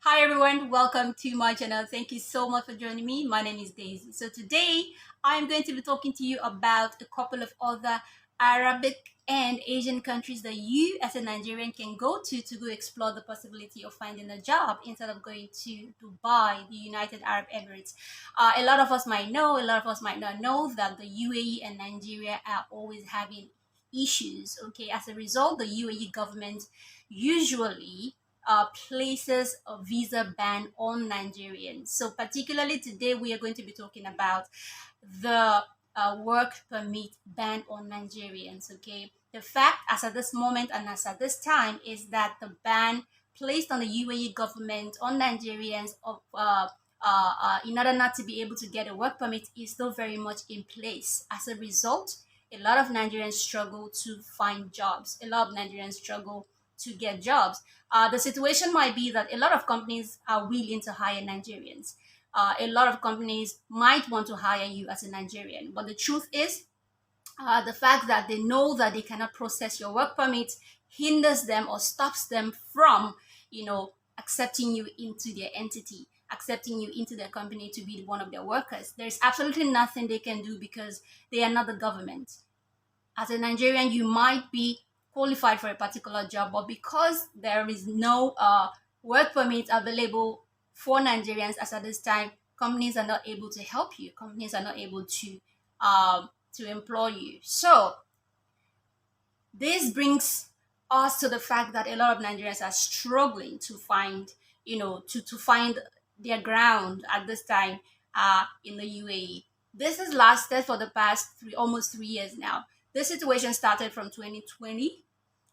Hi everyone, welcome to my channel. Thank you so much for joining me. My name is Daisy. So today I'm going to be talking to you about a couple of other Arabic and Asian countries that you as a Nigerian can go to go explore the possibility of finding a job instead of going to Dubai, the United Arab Emirates. A lot of us might know, a lot of us might not know that the UAE and Nigeria are always having issues. Okay, as a result, the UAE government usually places a visa ban on Nigerians. So, particularly today, we are going to be talking about the work permit ban on Nigerians. Okay, the fact as at this moment and as at this time is that the ban placed on the UAE government on Nigerians in order not to be able to get a work permit is still very much in place. As a result, a lot of Nigerians struggle to find jobs. A lot of Nigerians struggle to get jobs. The situation might be that a lot of companies are willing to hire Nigerians. A lot of companies might want to hire you as a Nigerian, but the truth is, the fact that they know that they cannot process your work permit hinders them or stops them from, accepting you into their entity, accepting you into their company to be one of their workers. There's absolutely nothing they can do because they are not the government. As a Nigerian, you might be qualified for a particular job, but because there is no work permit available for Nigerians as at this time, companies are not able to help you. Companies are not able to employ you. So this brings us to the fact that a lot of Nigerians are struggling to find, to find their ground at this time in the UAE. This has lasted for the past almost 3 years now. This situation started from 2020,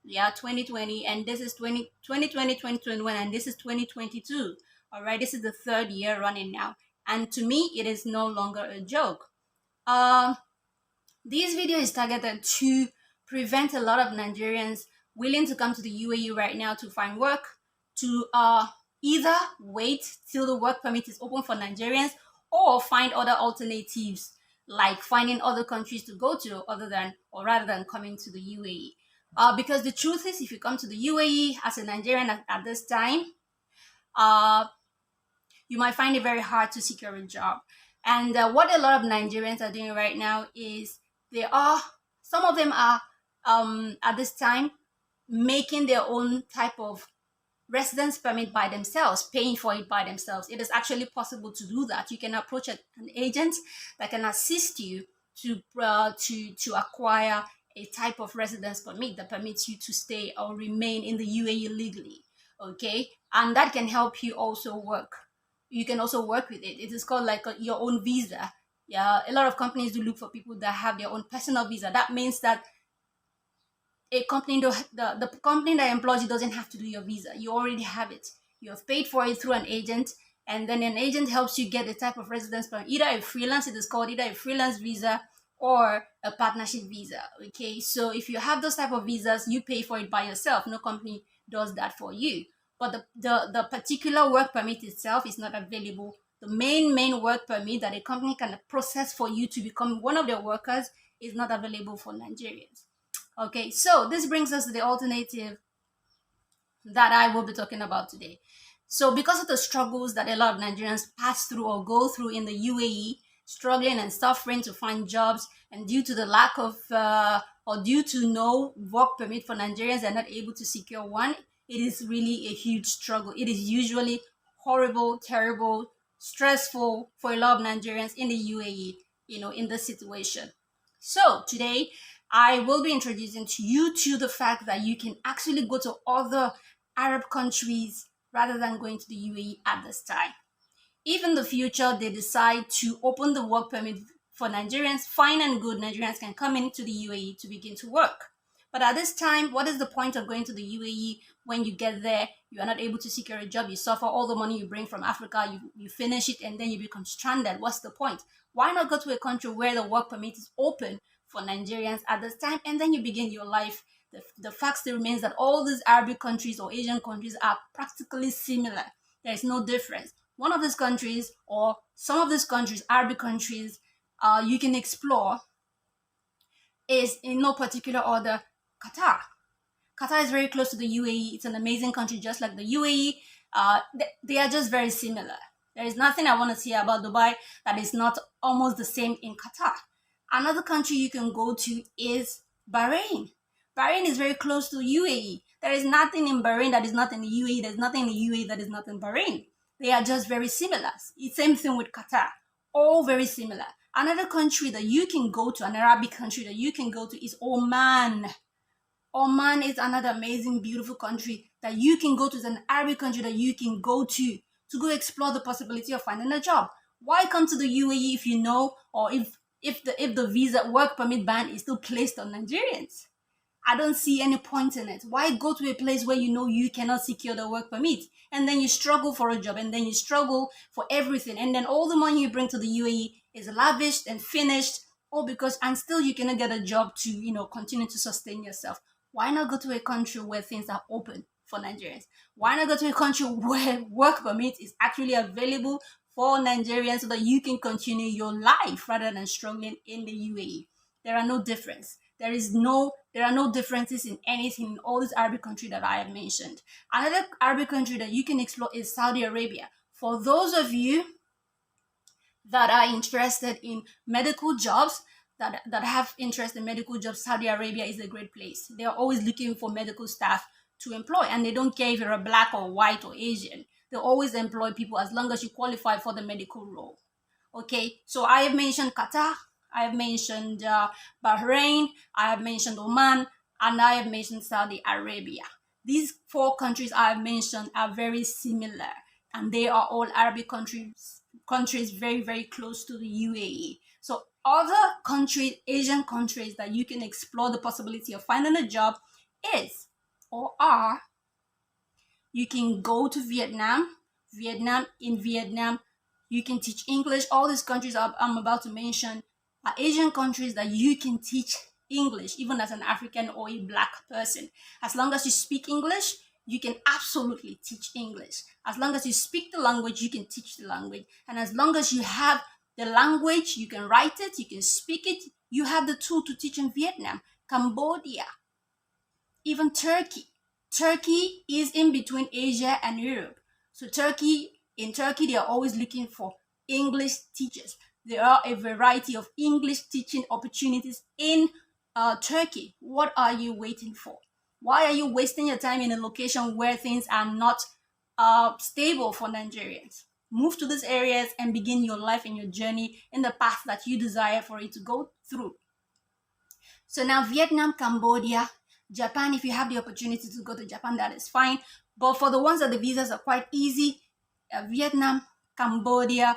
yeah, 2020, and this is 2020, 2021, and this is 2022. All right, this is the third year running now. And to me, it is no longer a joke. Um, this video is targeted to prevent a lot of Nigerians willing to come to the UAE right now to find work to either wait till the work permit is open for Nigerians or find other alternatives like finding other countries to go to other than or rather than coming to the UAE. Because the truth is, if you come to the UAE as a Nigerian at this time, uh, you might find it very hard to secure a job. And what a lot of Nigerians are doing right now is some of them are at this time making their own type of residence permit by themselves, paying for it by themselves. It is actually possible to do that. You can approach an agent that can assist you to acquire a type of residence permit that permits you to stay or remain in the UAE legally. Okay, and that can help you also work. You can also work with it. It is called like your own visa. Yeah, a lot of companies do look for people that have their own personal visa. That means that a company the company that employs you doesn't have to do your visa. You already have it. You have paid for it through an agent, and then an agent helps you get a type of residence permit, either a freelance, it is called either a freelance visa or a partnership visa. Okay, so if you have those type of visas, you pay for it by yourself. No company does that for you. But the particular work permit itself is not available. The main work permit that a company can process for you to become one of their workers is not available for Nigerians. Okay, so this brings us to the alternative that I will be talking about today. So, because of the struggles that a lot of Nigerians pass through or go through in the UAE, struggling and suffering to find jobs, and due to the lack of or due to no work permit for Nigerians, they're not able to secure one. It is really a huge struggle. It is usually horrible, terrible, stressful for a lot of Nigerians in the UAE, in this situation. So today, I will be introducing to you to the fact that you can actually go to other Arab countries rather than going to the UAE at this time. If in the future they decide to open the work permit for Nigerians, fine and good, Nigerians can come into the UAE to begin to work. But at this time, what is the point of going to the UAE when you get there, you are not able to secure a job, you suffer all the money you bring from Africa, you finish it, and then you become stranded? What's the point? Why not go to a country where the work permit is open for Nigerians at this time, and then you begin your life? The fact still remains that all these Arabic countries or Asian countries are practically similar. There is no difference. One of these countries or some of these countries, Arabic countries, you can explore is in no particular order Qatar. Qatar is very close to the UAE. It's an amazing country, just like the UAE. They are just very similar. There is nothing I want to say about Dubai that is not almost the same in Qatar. Another country you can go to is Bahrain. Bahrain is very close to UAE. There is nothing in Bahrain that is not in the UAE. There's nothing in the UAE that is not in Bahrain. They are just very similar. Same thing with Qatar. All very similar. Another country that you can go to, an Arabic country that you can go to, is Oman. Oman is another amazing, beautiful country that you can go to. It's an Arabic country that you can go to go explore the possibility of finding a job. Why come to the UAE if you know, or if the visa work permit ban is still placed on Nigerians? I don't see any point in it. Why go to a place where you know you cannot secure the work permit, and then you struggle for a job, and then you struggle for everything, and then all the money you bring to the UAE is lavished and finished, all because, and still you cannot get a job to, continue to sustain yourself. Why not go to a country where things are open for Nigerians? Why not go to a country where work permit is actually available for Nigerians so that you can continue your life rather than struggling in the UAE? There are no difference. There are no differences in anything in all these Arabic countries that I have mentioned. Another Arabic country that you can explore is Saudi Arabia. For those of you that are interested in medical jobs, that have interest in medical jobs, Saudi Arabia is a great place. They are always looking for medical staff to employ, and they don't care if you're a black or white or Asian. They always employ people as long as you qualify for the medical role. Okay, so I have mentioned Qatar, I have mentioned Bahrain, I have mentioned Oman, and I have mentioned Saudi Arabia. These four countries I have mentioned are very similar, and they are all Arabic countries very, very close to the UAE. So other countries, Asian countries that you can explore the possibility of finding a job is, or are, you can go to Vietnam. In Vietnam, you can teach English. All these countries I'm about to mention are Asian countries that you can teach English, even as an African or a black person. As long as you speak English, you can absolutely teach English. As long as you speak the language, you can teach the language. And as long as you have the language, you can write it, you can speak it, you have the tool to teach in Vietnam, Cambodia, even Turkey. Turkey is in between Asia and Europe. So in Turkey, they are always looking for English teachers. There are a variety of English teaching opportunities in Turkey. What are you waiting for? Why are you wasting your time in a location where things are not stable for Nigerians? Move to these areas and begin your life and your journey in the path that you desire for it to go through. So now Vietnam, Cambodia, Japan, if you have the opportunity to go to Japan, that is fine. But for the ones that the visas are quite easy, Vietnam, Cambodia,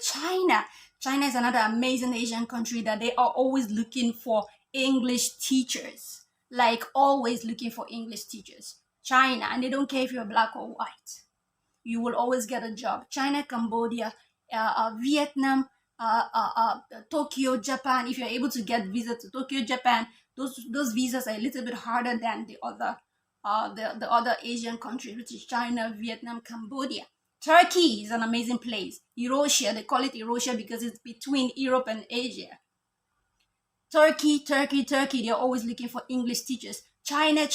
China. China is another amazing Asian country that they are always looking for English teachers. Like always looking for English teachers. China, and they don't care if you're black or white. You will always get a job. China, Cambodia, Vietnam, Tokyo, Japan. If you're able to get visa to Tokyo, Japan, those visas are a little bit harder than the other Asian countries, which is China, Vietnam, Cambodia. Turkey is an amazing place. Eurasia, they call it Eurasia because it's between Europe and Asia. Turkey, they're always looking for English teachers. China,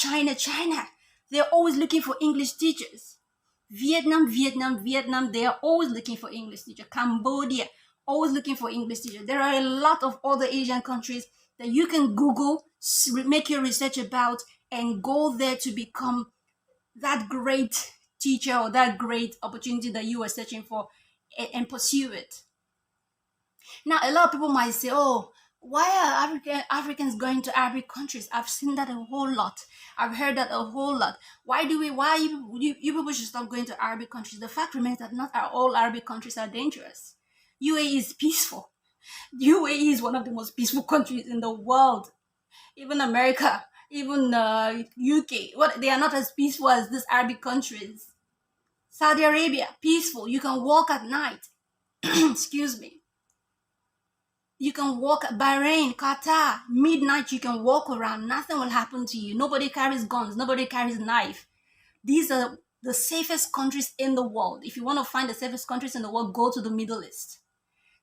they're always looking for English teachers. Vietnam, they are always looking for English teachers. Cambodia, always looking for English teachers. There are a lot of other Asian countries that you can Google, make your research about, and go there to become that great teacher or that great opportunity that you are searching for, and pursue it. Now, a lot of people might say, oh, why are Africans going to Arabic countries? I've seen that a whole lot. I've heard that a whole lot. Why you people should stop going to Arabic countries? The fact remains that not all Arabic countries are dangerous. UAE is peaceful. UAE is one of the most peaceful countries in the world. Even America, even UK, they are not as peaceful as these Arabic countries. Saudi Arabia, peaceful. You can walk at night. Excuse me. You can walk. Bahrain, Qatar, midnight you can walk around. Nothing will happen to you. Nobody carries guns. Nobody carries knife. These are the safest countries in the world. If you want to find the safest countries in the world, go to the Middle East.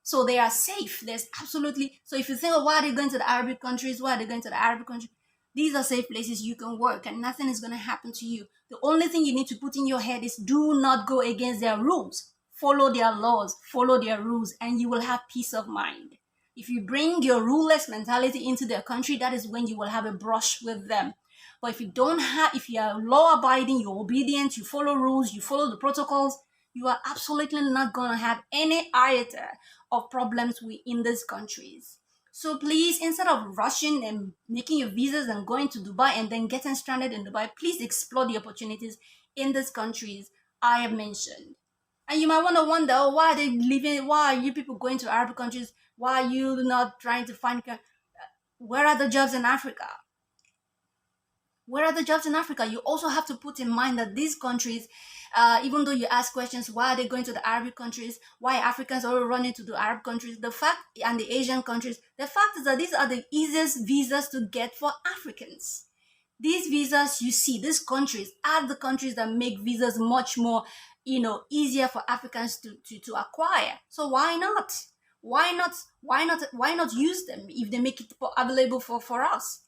So they are safe. There's absolutely. So if you think, oh, why are they going to the Arabic countries? Why are they going to the Arabic countries? These are safe places you can work and nothing is going to happen to you. The only thing you need to put in your head is do not go against their rules. Follow their laws, follow their rules, and you will have peace of mind. If you bring your ruleless mentality into their country, that is when you will have a brush with them. But if you don't have, if you are law abiding, you're obedient, you follow rules, you follow the protocols, you are absolutely not going to have any iota of problems within these countries. So please, instead of rushing and making your visas and going to Dubai and then getting stranded in Dubai, please explore the opportunities in these countries I have mentioned. And you might want to wonder, oh, why are they living? Why are you people going to Arab countries? Why are you not trying to find? Where are the jobs in Africa? Where are the jobs in Africa? You also have to put in mind that these countries, even though you ask questions, why are they going to the Arabic countries? Why Africans are running to the Arab countries? The fact, and the Asian countries, the fact is that these are the easiest visas to get for Africans. These visas, you see, these countries are the countries that make visas much more, easier for Africans to acquire. So why not? Why not? Why not use them if they make it available for us?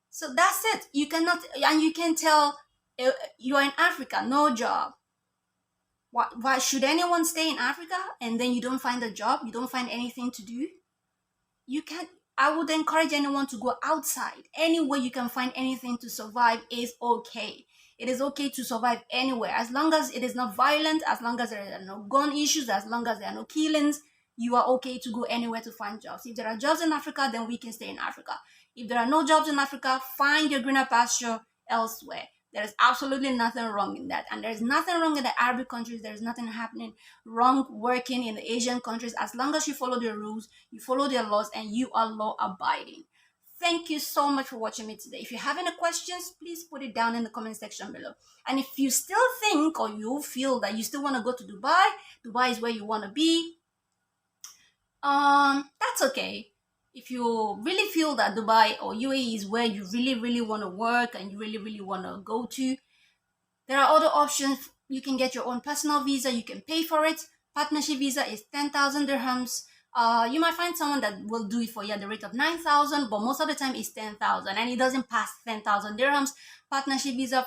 So that's it. You cannot, and you can tell you're in Africa, no job. Why should anyone stay in Africa and then you don't find a job? You don't find anything to do? You can. I would encourage anyone to go outside. Anywhere you can find anything to survive is okay. It is okay to survive anywhere as long as it is not violent, as long as there are no gun issues, as long as there are no killings. You are okay to go anywhere to find jobs. If there are jobs in Africa, then we can stay in Africa. If there are no jobs in Africa, find your greener pasture elsewhere. There is absolutely nothing wrong in that. And there's nothing wrong in the Arabic countries. There's nothing happening wrong working in the Asian countries as long as you follow their rules, you follow their laws, and you are law abiding. Thank you so much for watching me today. If you have any questions, please put it down in the comment section below. And if you still think or you feel that you still want to go to Dubai, Dubai is where you want to be, that's okay. If you really feel that Dubai or UAE is where you really want to work and you really want to go to, there are other options. You can get your own personal visa. You can pay for it. Partnership visa is 10,000 dirhams. You might find someone that will do it for you at the rate of 9,000, but most of the time it's 10,000 and it doesn't pass 10,000 dirhams. Partnership visa,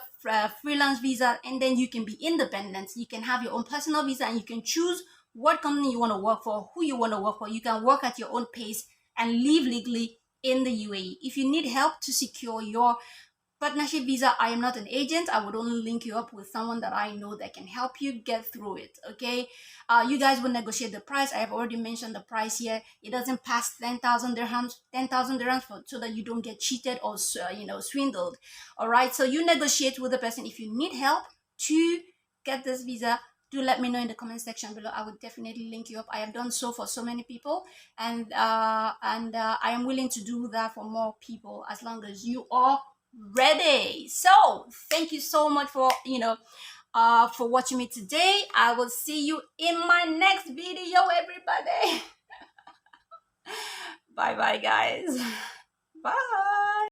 freelance visa, and then you can be independent. You can have your own personal visa and you can choose what company you want to work for, who you want to work for. You can work at your own pace and live legally in the UAE. If you need help to secure your partnership visa, I am not an agent. I would only link you up with someone that I know that can help you get through it. Okay, you guys will negotiate the price. I have already mentioned the price here. It doesn't pass 10,000 dirhams, 10,000 dirhams so that you don't get cheated or swindled. All right, so you negotiate with the person. If you need help to get this visa, do let me know in the comment section below. I would definitely link you up. I have done so for so many people, and I am willing to do that for more people as long as you are ready. So thank you so much for for watching me today. I will see you in my next video, everybody. Bye bye, guys. Bye.